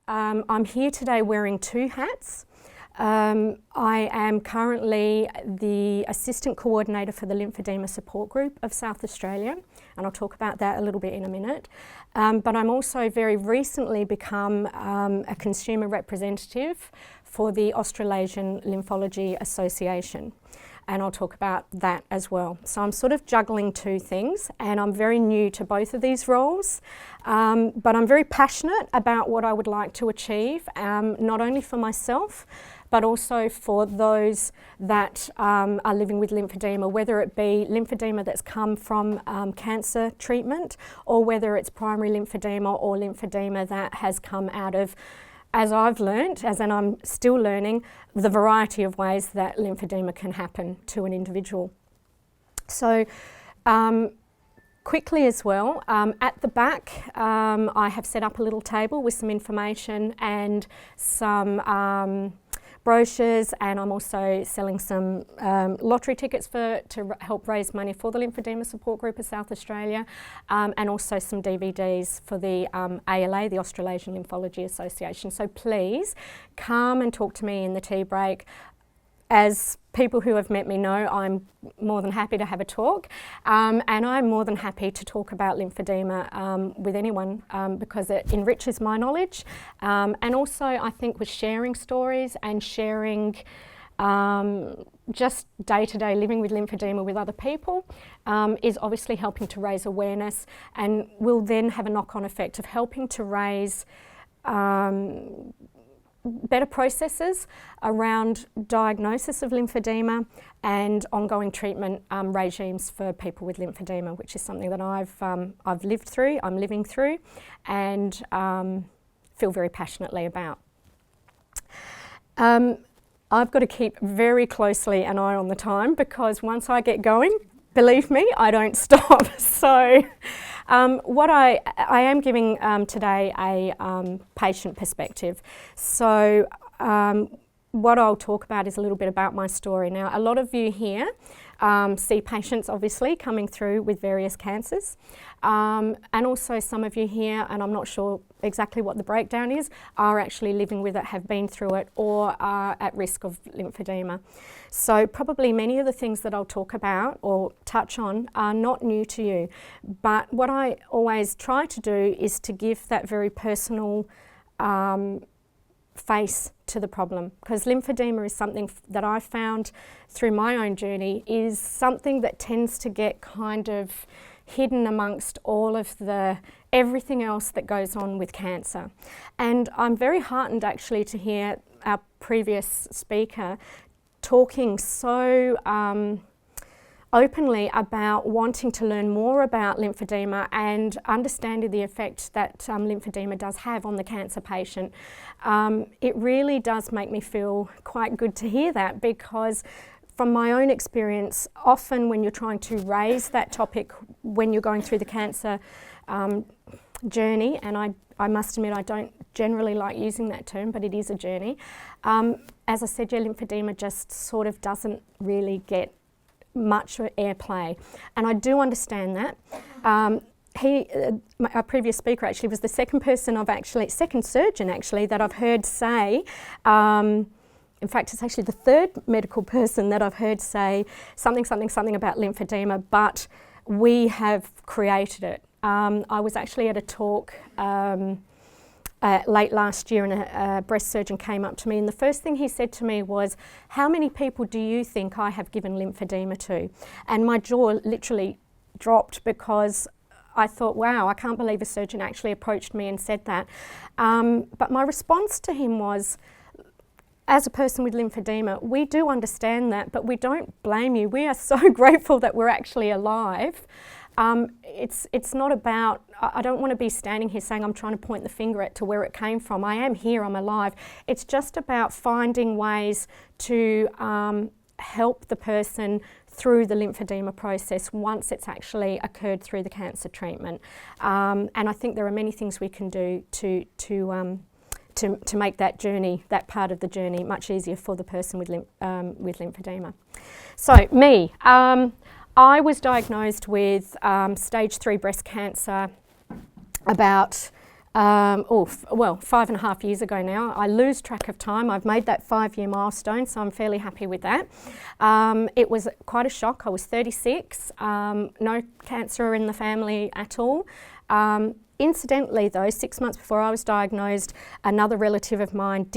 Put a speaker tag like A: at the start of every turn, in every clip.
A: I'm here today wearing two hats. I am currently the Assistant Coordinator for the Lymphoedema Support Group of South Australia, and I'll talk about that a little bit in a minute. But I'm also very recently become a consumer representative for the Australasian Lymphology Association, and I'll talk about that as well. So I'm sort of juggling two things, and I'm very new to both of these roles, but I'm very passionate about what I would like to achieve, not only for myself, but also for those that are living with lymphedema, whether it be lymphedema that's come from cancer treatment, or whether it's primary lymphedema or lymphedema that has come out of, as I've learnt, and I'm still learning, the variety of ways that lymphedema can happen to an individual. So quickly as well, at the back I have set up a little table with some information and some brochures, and I'm also selling some lottery tickets to help raise money for the Lymphoedema Support Group of South Australia, and also some DVDs for the ALA, the Australasian Lymphology Association. So please come and talk to me in the tea break. As people who have met me know, I'm more than happy to have a talk, and I'm more than happy to talk about lymphedema with anyone because it enriches my knowledge, and also I think with sharing stories and sharing just day-to-day living with lymphedema with other people is obviously helping to raise awareness, and will then have a knock-on effect of helping to raise better processes around diagnosis of lymphedema and ongoing treatment regimes for people with lymphedema, which is something that I've lived through, I'm living through, and feel very passionately about. I've got to keep very closely an eye on the time, because once I get going, believe me, I don't stop. So what I am giving today a patient perspective. So what I'll talk about is a little bit about my story. Now, a lot of you here see patients obviously coming through with various cancers, and also some of you here, and I'm not sure exactly what the breakdown is, are actually living with it, have been through it, or are at risk of lymphedema. So probably many of the things that I'll talk about or touch on are not new to you, but what I always try to do is to give that very personal face to the problem, because lymphedema is something that I found through my own journey is something that tends to get kind of hidden amongst all of the everything else that goes on with cancer. And I'm very heartened actually to hear our previous speaker talking so openly about wanting to learn more about lymphedema and understanding the effect that lymphedema does have on the cancer patient. It really does make me feel quite good to hear that, because from my own experience, often when you're trying to raise that topic when you're going through the cancer journey, and I must admit I don't generally like using that term, but it is a journey. As I said, lymphedema just sort of doesn't really get much airplay, and I do understand that. Our previous speaker actually was the second surgeon actually that I've heard say, in fact it's actually the third medical person that I've heard say something about lymphedema, but we have created it. I was actually at a talk late last year, and a breast surgeon came up to me, and the first thing he said to me was, "How many people do you think I have given lymphedema to?" And my jaw literally dropped, because I thought, wow, I can't believe a surgeon actually approached me and said that. But my response to him was, as a person with lymphedema, we do understand that, but we don't blame you. We are so grateful that we're actually alive. It's not about, I don't want to be standing here saying I'm trying to point the finger at to where it came from. I am here, I'm alive. It's just about finding ways to help the person through the lymphedema process once it's actually occurred through the cancer treatment. And I think there are many things we can do to make that journey, that part of the journey, much easier for the person with lymphedema. So me, I was diagnosed with stage 3 breast cancer about well, 5.5 years ago now. I lose track of time. I've made that 5-year milestone, so I'm fairly happy with that. It was quite a shock. I was 36, no cancer in the family at all. Incidentally though, 6 months before I was diagnosed, another relative of mine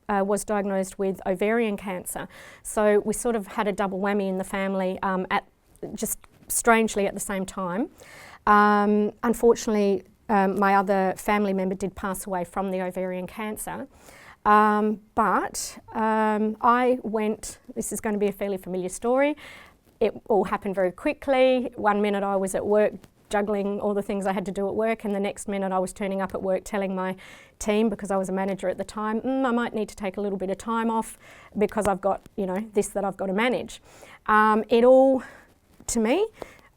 A: was diagnosed with ovarian cancer. So we sort of had a double whammy in the family just strangely at the same time. Unfortunately, my other family member did pass away from the ovarian cancer. But I went, this is going to be a fairly familiar story, it all happened very quickly. 1 minute I was at work juggling all the things I had to do at work, and the next minute I was turning up at work telling my team, because I was a manager at the time, I might need to take a little bit of time off because I've got, you know, this that I've got to manage. It all, to me,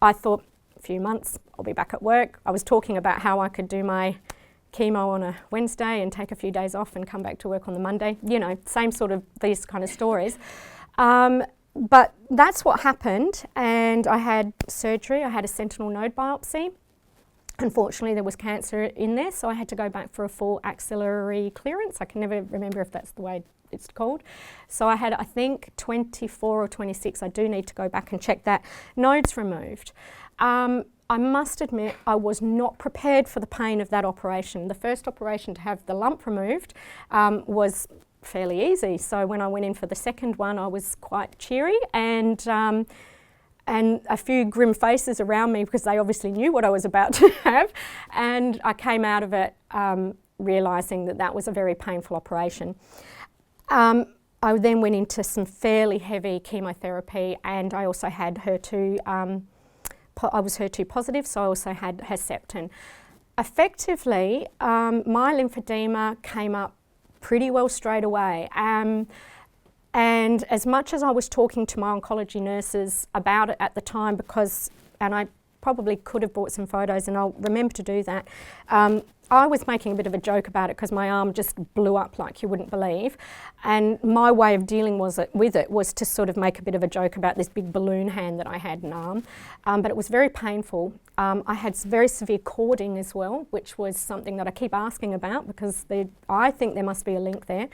A: I thought a few months, I'll be back at work. I was talking about how I could do my chemo on a Wednesday and take a few days off and come back to work on the Monday. You know, same sort of these kind of stories. But that's what happened, and I had surgery. I had a sentinel node biopsy. Unfortunately, there was cancer in there, so I had to go back for a full axillary clearance. I can never remember if that's the way it's called. So I had, I think, 24 or 26. I do need to go back and check that. Nodes removed. I must admit, I was not prepared for the pain of that operation. The first operation to have the lump removed was fairly easy. So when I went in for the second one, I was quite cheery and a few grim faces around me because they obviously knew what I was about to have. And I came out of it realising that that was a very painful operation. I then went into some fairly heavy chemotherapy, and I also had HER2, I was HER2 positive, so I also had Herceptin. Effectively, my lymphedema came up pretty well straight away. And as much as I was talking to my oncology nurses about it at the time, because, and I probably could have brought some photos and I'll remember to do that, I was making a bit of a joke about it because my arm just blew up like you wouldn't believe. And my way of dealing with it was to sort of make a bit of a joke about this big balloon hand that I had in arm. But it was very painful. I had very severe cording as well, which was something that I keep asking about because I think there must be a link there.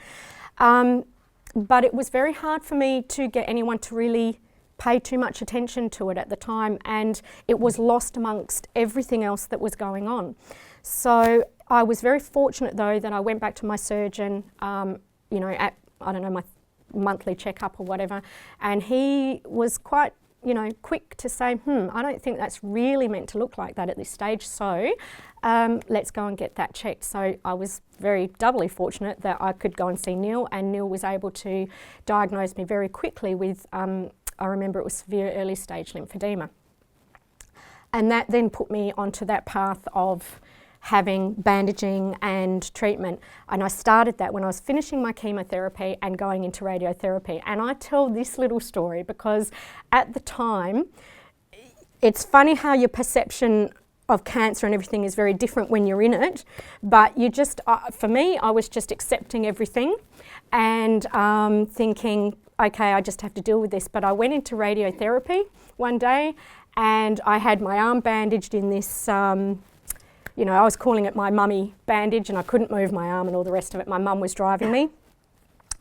A: But it was very hard for me to get anyone to really pay too much attention to it at the time, and it was lost amongst everything else that was going on. So I was very fortunate though that I went back to my surgeon, you know, at, I don't know, my monthly checkup or whatever, and he was quite, you know, quick to say, I don't think that's really meant to look like that at this stage, so let's go and get that checked. So I was very doubly fortunate that I could go and see Neil, and Neil was able to diagnose me very quickly with, I remember it was severe early stage lymphedema. And that then put me onto that path of having bandaging and treatment. And I started that when I was finishing my chemotherapy and going into radiotherapy. And I tell this little story because at the time, it's funny how your perception of cancer and everything is very different when you're in it, but you just, for me, I was just accepting everything and thinking, okay, I just have to deal with this. But I went into radiotherapy one day and I had my arm bandaged in this, you know, I was calling it my mummy bandage, and I couldn't move my arm and all the rest of it. My mum was driving me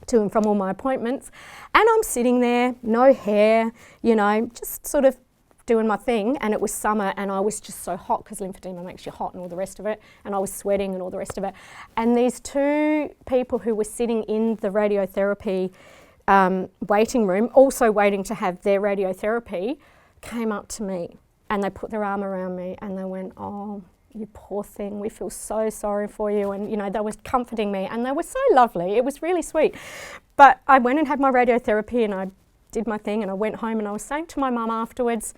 A: to and from all my appointments, and I'm sitting there, no hair, you know, just sort of doing my thing. And it was summer and I was just so hot because lymphedema makes you hot and all the rest of it, and I was sweating and all the rest of it. And these two people who were sitting in the radiotherapy waiting room, also waiting to have their radiotherapy, came up to me and they put their arm around me and they went, "Oh, you poor thing, we feel so sorry for you." And you know, they were comforting me and they were so lovely. It was really sweet. But I went and had my radiotherapy and I did my thing and I went home, and I was saying to my mum afterwards,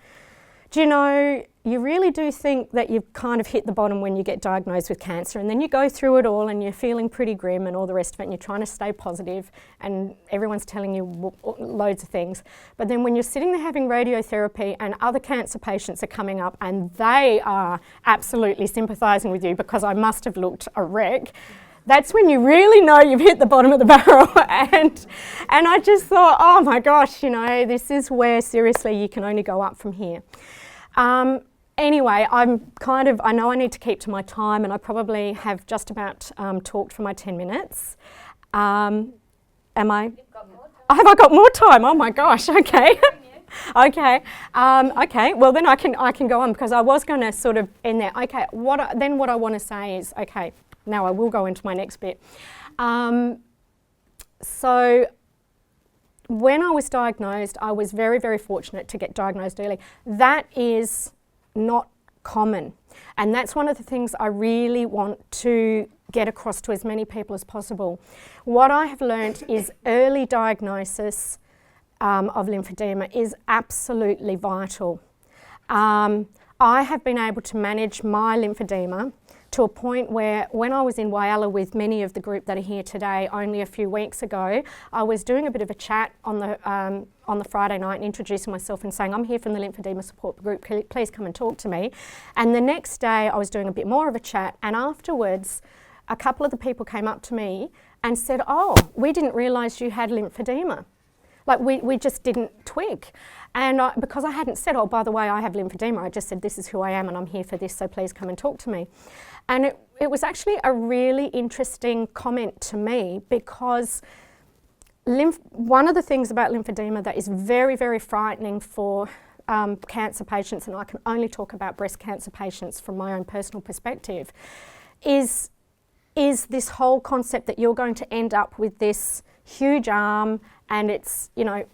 A: do you know, you really do think that you've kind of hit the bottom when you get diagnosed with cancer, and then you go through it all and you're feeling pretty grim and all the rest of it, and you're trying to stay positive and everyone's telling you loads of things. But then when you're sitting there having radiotherapy and other cancer patients are coming up and they are absolutely sympathising with you because I must have looked a wreck, that's when you really know you've hit the bottom of the barrel. and I just thought, oh my gosh, you know, this is where seriously you can only go up from here. Anyway, I know I need to keep to my time, and I probably have just about talked for my 10 minutes. Am I?
B: You've got more time.
A: Have I got more time? Oh my gosh, okay. Okay, okay, well then I can go on, because I was going to sort of end there. Okay, what I want to say is, okay, now I will go into my next bit. So when I was diagnosed, I was very, very fortunate to get diagnosed early. That is not common, and that's one of the things I really want to get across to as many people as possible. What I have learnt is early diagnosis of lymphedema is absolutely vital. I have been able to manage my lymphedema to a point where, when I was in Whyalla with many of the group that are here today only a few weeks ago, I was doing a bit of a chat on the Friday night and introducing myself and saying, I'm here from the Lymphoedema Support Group, please come and talk to me. And the next day I was doing a bit more of a chat, and afterwards a couple of the people came up to me and said, oh, we didn't realise you had lymphedema. Like we just didn't twig. And because I hadn't said, oh, by the way, I have lymphedema, I just said, this is who I am and I'm here for this, so please come and talk to me. And it was actually a really interesting comment to me, because one of the things about lymphedema that is very, very frightening for cancer patients, and I can only talk about breast cancer patients from my own personal perspective, is this whole concept that you're going to end up with this huge arm, and it's, you know,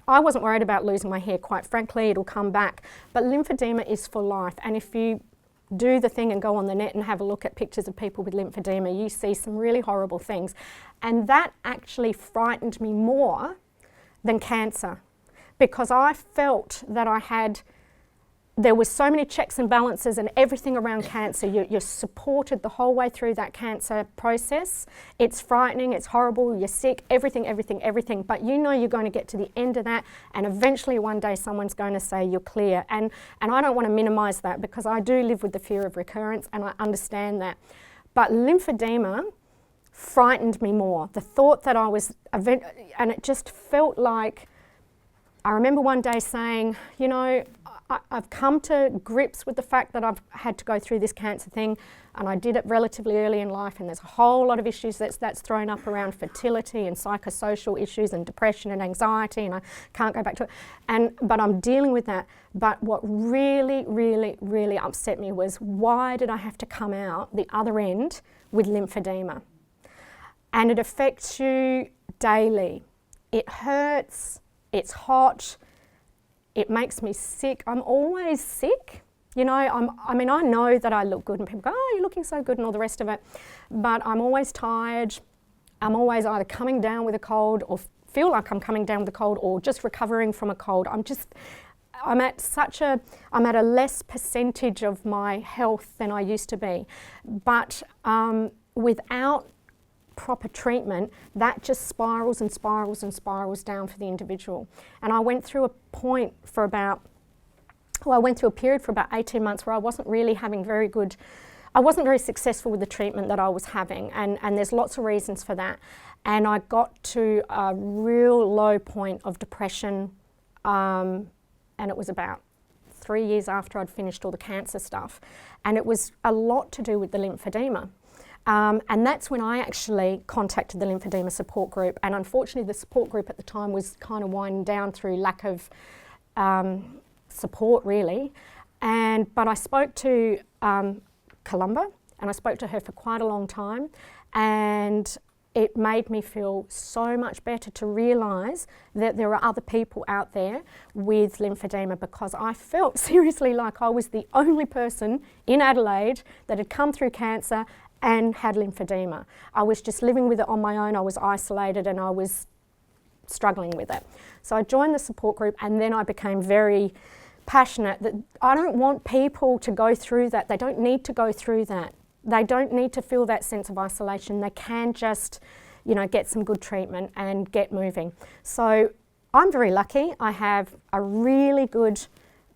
A: I wasn't worried about losing my hair, quite frankly, it'll come back. But lymphedema is for life, and if you do the thing and go on the net and have a look at pictures of people with lymphedema, you see some really horrible things. And that actually frightened me more than cancer, because I felt that there were so many checks and balances and everything around cancer. You're supported the whole way through that cancer process. It's frightening, it's horrible, you're sick, everything, but you know you're going to get to the end of that, and eventually one day someone's going to say you're clear. And I don't want to minimise that, because I do live with the fear of recurrence and I understand that. But lymphedema frightened me more. The thought that I was, and it just felt like, I remember one day saying, you know, I've come to grips with the fact that I've had to go through this cancer thing, and I did it relatively early in life, and there's a whole lot of issues that's thrown up around fertility and psychosocial issues and depression and anxiety, and I can't go back to it. But I'm dealing with that. But what really, really, really upset me was, why did I have to come out the other end with lymphedema? And it affects you daily. It hurts, it's hot, it makes me sick. I'm always sick. You know, I mean, I know that I look good and people go, oh, you're looking so good and all the rest of it. But I'm always tired. I'm always either coming down with a cold, or feel like I'm coming down with a cold, or just recovering from a cold. I'm at a less percentage of my health than I used to be. But without proper treatment, that just spirals and spirals and spirals down for the individual. And I went through a period for about 18 months where I wasn't really having I wasn't very successful with the treatment that I was having, and there's lots of reasons for that. And I got to a real low point of depression, and it was about 3 years after I'd finished all the cancer stuff, and it was a lot to do with the lymphedema. And that's when I actually contacted the Lymphoedema Support Group, and unfortunately the support group at the time was kind of winding down through lack of support, really. But I spoke to Columba, and I spoke to her for quite a long time, and it made me feel so much better to realise that there are other people out there with lymphedema, because I felt seriously like I was the only person in Adelaide that had come through cancer and had lymphedema. I was just living with it on my own, I was isolated, and I was struggling with it. So I joined the support group, and then I became very passionate that I don't want people to go through that. They don't need to go through that. They don't need to feel that sense of isolation. They can just, you know, get some good treatment and get moving. So I'm very lucky. I have a really good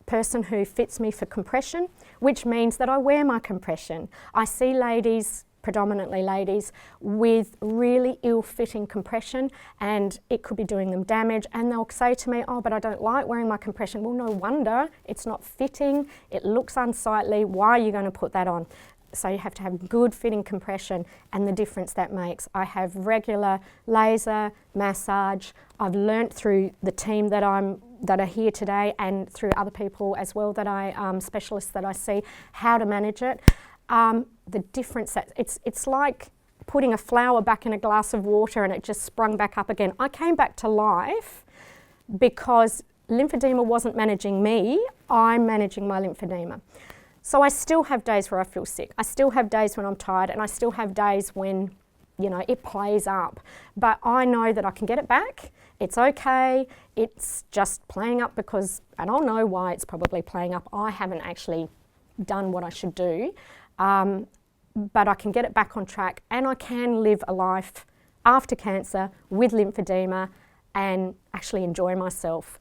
A: person who fits me for compression, which means that I wear my compression. I see ladies predominantly ladies, with really ill-fitting compression, and it could be doing them damage, and they'll say to me, oh, but I don't like wearing my compression. Well, no wonder, it's not fitting, it looks unsightly, why are you going to put that on? So you have to have good fitting compression, and the difference that makes. I have regular laser, massage. I've learnt through the team that are here today, and through other people as well that specialists that I see, how to manage it. The difference, that it's like putting a flower back in a glass of water and it just sprung back up again. I came back to life because lymphedema wasn't managing me, I'm managing my lymphedema. So I still have days where I feel sick, I still have days when I'm tired, and I still have days when, you know, it plays up. But I know that I can get it back, it's okay, it's just playing up because, and I'll know why it's probably playing up, I haven't actually done what I should do. But I can get it back on track, and I can live a life after cancer with lymphedema and actually enjoy myself.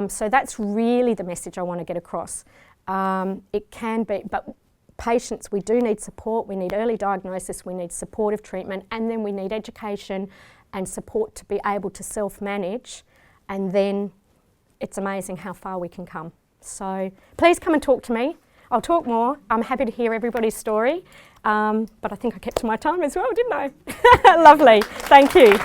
A: So that's really the message I want to get across. It can be, but patients, we do need support, we need early diagnosis, we need supportive treatment, and then we need education and support to be able to self-manage, and then it's amazing how far we can come. So please come and talk to me. I'll talk more. I'm happy to hear everybody's story, but I think I kept to my time as well, didn't I? Lovely. Thank you.